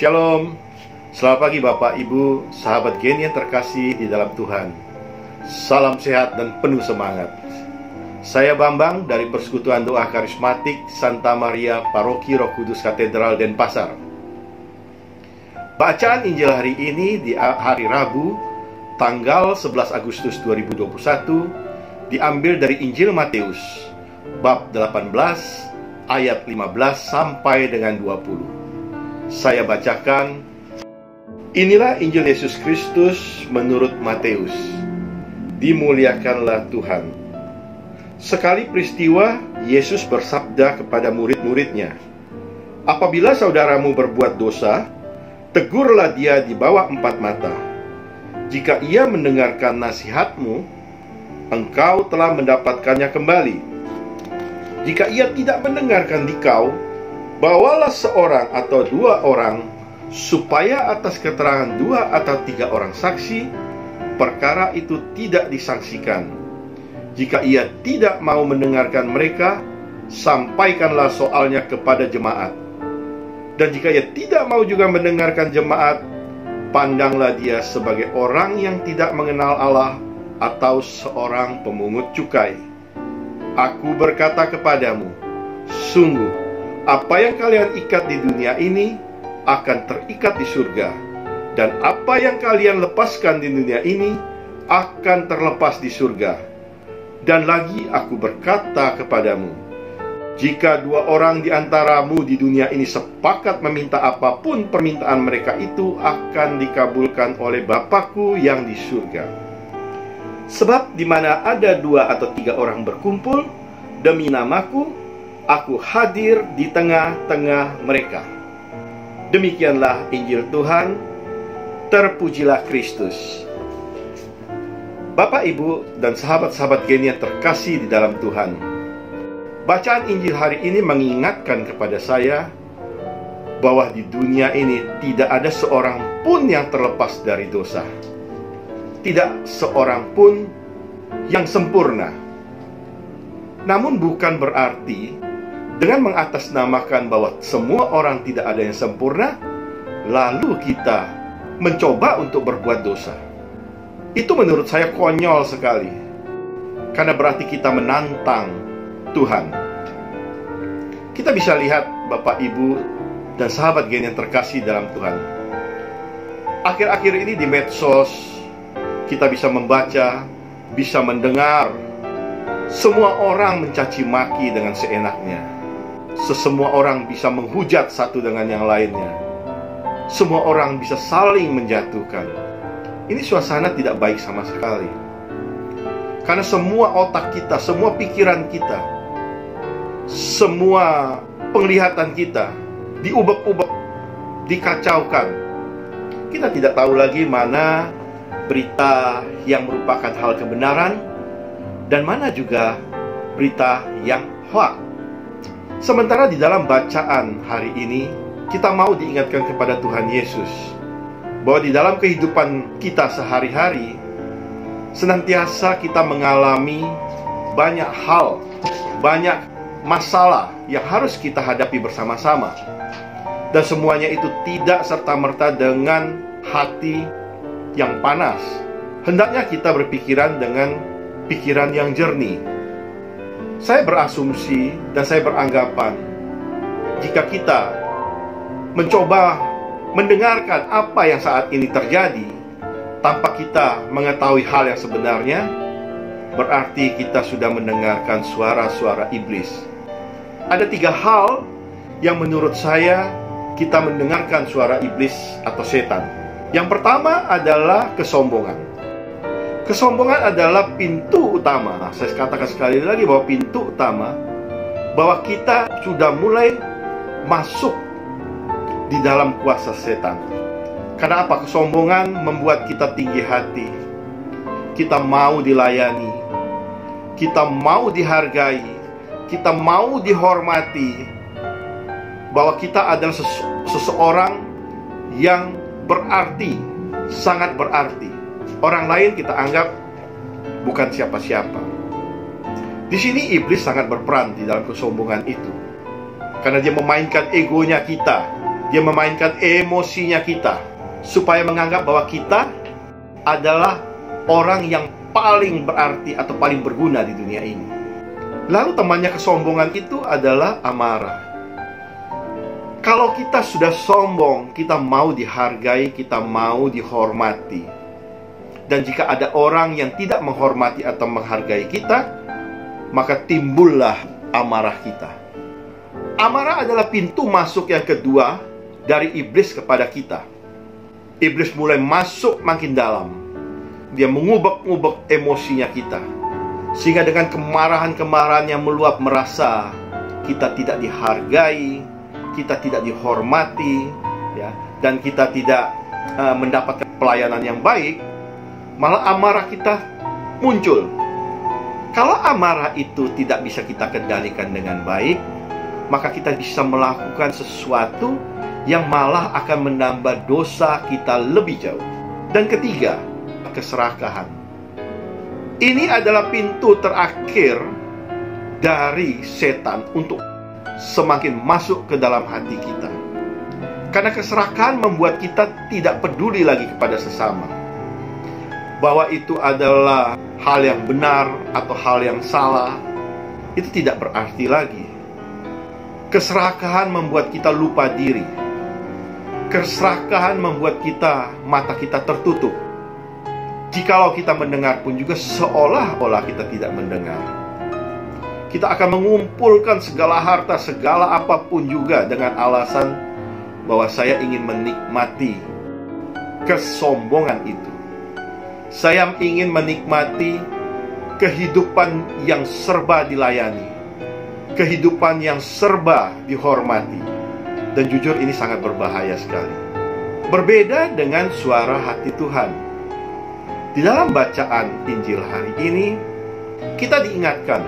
Shalom. Selamat pagi Bapak, Ibu, sahabat Geni yang terkasih di dalam Tuhan. Salam sehat dan penuh semangat. Saya Bambang dari Persekutuan Doa Karismatik Santa Maria Paroki Roh Kudus Katedral Denpasar. Bacaan Injil hari ini di hari Rabu, tanggal 11 Agustus 2021, diambil dari Injil Matius, bab 18, ayat 15 sampai dengan 20. Saya bacakan. Inilah Injil Yesus Kristus menurut Matius. Dimuliakanlah Tuhan. Sekali peristiwa, Yesus bersabda kepada murid-muridnya, "Apabila saudaramu berbuat dosa, tegurlah dia di bawah 4 mata. Jika ia mendengarkan nasihatmu, engkau telah mendapatkannya kembali. Jika ia tidak mendengarkan dikau, bawalah seorang atau 2 orang, supaya atas keterangan 2 atau 3 orang saksi, perkara itu tidak disangsikan. Jika ia tidak mau mendengarkan mereka, sampaikanlah soalnya kepada jemaat. Dan jika ia tidak mau juga mendengarkan jemaat, pandanglah dia sebagai orang yang tidak mengenal Allah atau seorang pemungut cukai. Aku berkata kepadamu, sungguh, apa yang kalian ikat di dunia ini akan terikat di surga, dan apa yang kalian lepaskan di dunia ini akan terlepas di surga. Dan lagi aku berkata kepadamu, jika 2 orang di antaramu di dunia ini sepakat meminta apapun permintaan mereka itu akan dikabulkan oleh Bapakku yang di surga. Sebab di mana ada 2 atau 3 orang berkumpul demi namaku, aku hadir di tengah-tengah mereka." Demikianlah Injil Tuhan. Terpujilah Kristus. Bapak, Ibu, dan sahabat-sahabat Geni yang terkasih di dalam Tuhan, bacaan Injil hari ini mengingatkan kepada saya bahwa di dunia ini tidak ada seorang pun yang terlepas dari dosa. Tidak seorang pun yang sempurna. Namun bukan berarti dengan mengatasnamakan bahwa semua orang tidak ada yang sempurna, lalu kita mencoba untuk berbuat dosa. Itu menurut saya konyol sekali, karena berarti kita menantang Tuhan. Kita bisa lihat Bapak, Ibu, dan sahabat Geni yang terkasih dalam Tuhan, akhir-akhir ini di medsos kita bisa membaca, bisa mendengar semua orang mencaci maki dengan seenaknya. Semua orang bisa menghujat satu dengan yang lainnya. Semua orang bisa saling menjatuhkan. Ini suasana tidak baik sama sekali. Karena semua otak kita, semua pikiran kita, semua penglihatan kita diubek-ubek, dikacaukan. Kita tidak tahu lagi mana berita yang merupakan hal kebenaran dan mana juga berita yang hoax. Sementara di dalam bacaan hari ini, kita mau diingatkan kepada Tuhan Yesus bahwa di dalam kehidupan kita sehari-hari, senantiasa kita mengalami banyak hal, banyak masalah yang harus kita hadapi bersama-sama. Dan semuanya itu tidak serta-merta dengan hati yang panas. Hendaknya kita berpikiran dengan pikiran yang jernih. Saya berasumsi dan saya beranggapan, jika kita mencoba mendengarkan apa yang saat ini terjadi tanpa kita mengetahui hal yang sebenarnya, berarti kita sudah mendengarkan suara-suara iblis. Ada 3 hal yang menurut saya kita mendengarkan suara iblis atau setan. Yang pertama adalah kesombongan. Kesombongan adalah pintu utama. Saya katakan sekali lagi bahwa pintu utama, bahwa kita sudah mulai masuk di dalam kuasa setan. Karena apa? Kesombongan membuat kita tinggi hati. Kita mau dilayani, kita mau dihargai, kita mau dihormati, bahwa kita adalah seseorang yang berarti, sangat berarti. Orang lain kita anggap bukan siapa-siapa. Di sini iblis sangat berperan di dalam kesombongan itu, karena dia memainkan egonya kita. Dia memainkan emosinya kita supaya menganggap bahwa kita adalah orang yang paling berarti atau paling berguna di dunia ini. Lalu temannya kesombongan itu adalah amarah. Kalau kita sudah sombong, kita mau dihargai, kita mau dihormati. Dan jika ada orang yang tidak menghormati atau menghargai kita, maka timbullah amarah kita. Amarah adalah pintu masuk yang kedua dari iblis kepada kita. Iblis mulai masuk makin dalam. Dia mengubek-ubek emosinya kita, sehingga dengan kemarahan-kemarahan yang meluap merasa kita tidak dihargai, kita tidak dihormati, ya, dan kita tidak mendapatkan pelayanan yang baik, malah amarah kita muncul. Kalau amarah itu tidak bisa kita kendalikan dengan baik, maka kita bisa melakukan sesuatu yang malah akan menambah dosa kita lebih jauh. Dan ketiga, keserakahan. Ini adalah pintu terakhir dari setan untuk semakin masuk ke dalam hati kita. Karena keserakahan membuat kita tidak peduli lagi kepada sesama, bahwa itu adalah hal yang benar atau hal yang salah. Itu tidak berarti lagi. Keserakahan membuat kita lupa diri. Keserakahan membuat mata kita tertutup. Jikalau kita mendengar pun juga seolah-olah kita tidak mendengar. Kita akan mengumpulkan segala harta, segala apapun juga dengan alasan bahwa saya ingin menikmati kesombongan itu. Saya ingin menikmati kehidupan yang serba dilayani, kehidupan yang serba dihormati. Dan jujur ini sangat berbahaya sekali. Berbeda dengan suara hati Tuhan. Di dalam bacaan Injil hari ini, kita diingatkan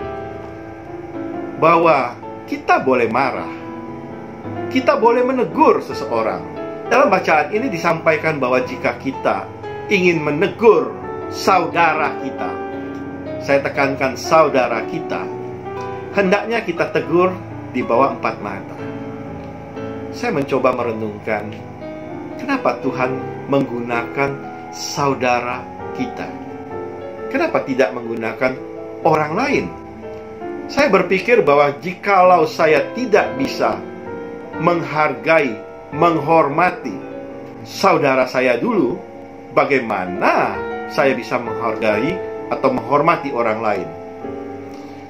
bahwa kita boleh marah, kita boleh menegur seseorang. Dalam bacaan ini disampaikan bahwa jika kita ingin menegur saudara kita, saya tekankan saudara kita, hendaknya kita tegur di bawah 4 mata. Saya mencoba merenungkan, kenapa Tuhan menggunakan saudara kita? Kenapa tidak menggunakan orang lain? Saya berpikir bahwa jikalau saya tidak bisa menghargai, menghormati saudara saya dulu, bagaimana saya bisa menghargai atau menghormati orang lain?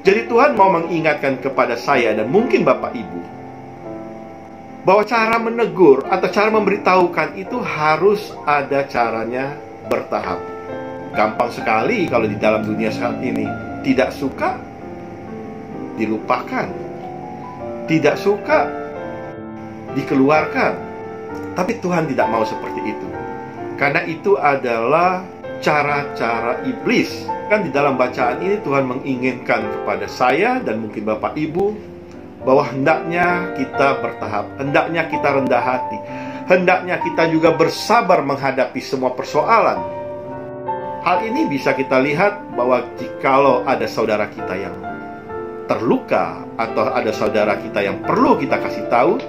Jadi Tuhan mau mengingatkan kepada saya dan mungkin Bapak Ibu, bahwa cara menegur atau cara memberitahukan itu harus ada caranya bertahap. Gampang sekali kalau di dalam dunia saat ini. Tidak suka, dilupakan. Tidak suka, dikeluarkan. Tapi Tuhan tidak mau seperti itu. Karena itu adalah cara-cara iblis. Kan di dalam bacaan ini Tuhan menginginkan kepada saya dan mungkin Bapak Ibu bahwa hendaknya kita bertahap, hendaknya kita rendah hati, hendaknya kita juga bersabar menghadapi semua persoalan. Hal ini bisa kita lihat bahwa jikalau ada saudara kita yang terluka atau ada saudara kita yang perlu kita kasih tahu,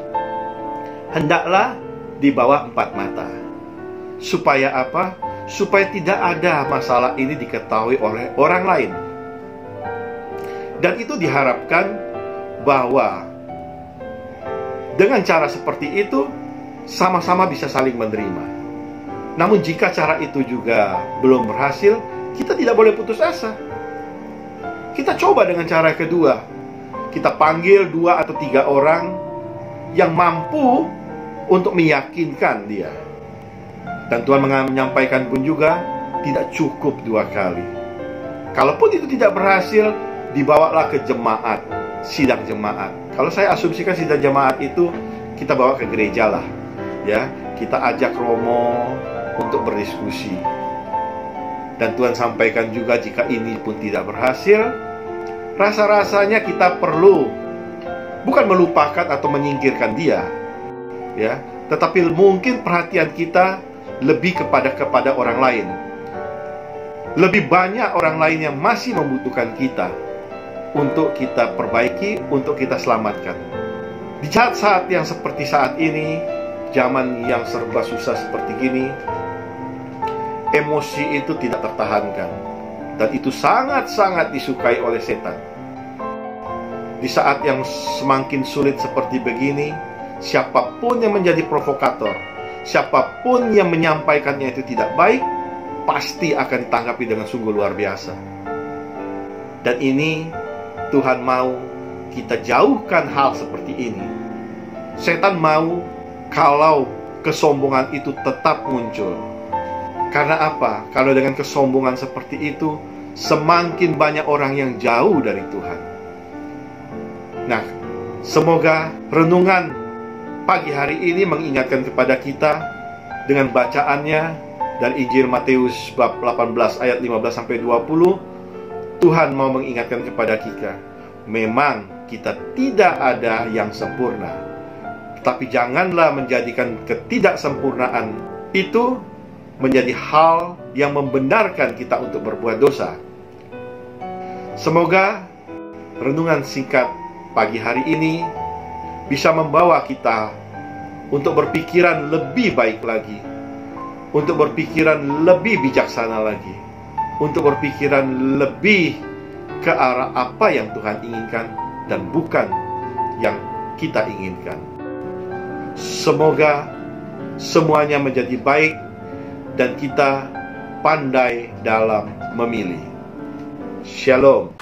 hendaklah di bawah 4 mata. Supaya apa? Supaya tidak ada masalah ini diketahui oleh orang lain. Dan itu diharapkan bahwa dengan cara seperti itu sama-sama bisa saling menerima. Namun jika cara itu juga belum berhasil, kita tidak boleh putus asa. Kita coba dengan cara kedua. Kita panggil 2 atau 3 orang yang mampu untuk meyakinkan dia. Dan Tuhan menyampaikan pun juga tidak cukup 2 kali. Kalaupun itu tidak berhasil, dibawalah ke jemaat, sidang jemaat. Kalau saya asumsikan sidang jemaat itu kita bawa ke gereja lah, ya. Kita ajak Romo untuk berdiskusi. Dan Tuhan sampaikan juga jika ini pun tidak berhasil, rasa-rasanya kita perlu bukan melupakan atau menyingkirkan dia, ya, tetapi mungkin perhatian kita lebih kepada orang lain. Lebih banyak orang lain yang masih membutuhkan kita untuk kita perbaiki, untuk kita selamatkan. Di saat-saat yang seperti saat ini, zaman yang serba susah seperti gini, emosi itu tidak tertahankan, dan itu sangat-sangat disukai oleh setan. Di saat yang semakin sulit seperti begini, siapapun yang menjadi provokator, siapapun yang menyampaikannya itu tidak baik, pasti akan ditanggapi dengan sungguh luar biasa. Dan ini Tuhan mau kita jauhkan hal seperti ini. Setan mau kalau kesombongan itu tetap muncul. Karena apa? Kalau dengan kesombongan seperti itu, semakin banyak orang yang jauh dari Tuhan. Nah, semoga renungan pagi hari ini mengingatkan kepada kita dengan bacaannya dari Injil Matius bab 18 ayat 15-20. Tuhan mau mengingatkan kepada kita, memang kita tidak ada yang sempurna, tapi janganlah menjadikan ketidaksempurnaan itu menjadi hal yang membenarkan kita untuk berbuat dosa. Semoga renungan singkat pagi hari ini bisa membawa kita untuk berpikiran lebih baik lagi, untuk berpikiran lebih bijaksana lagi, untuk berpikiran lebih ke arah apa yang Tuhan inginkan dan bukan yang kita inginkan. Semoga semuanya menjadi baik dan kita pandai dalam memilih. Shalom.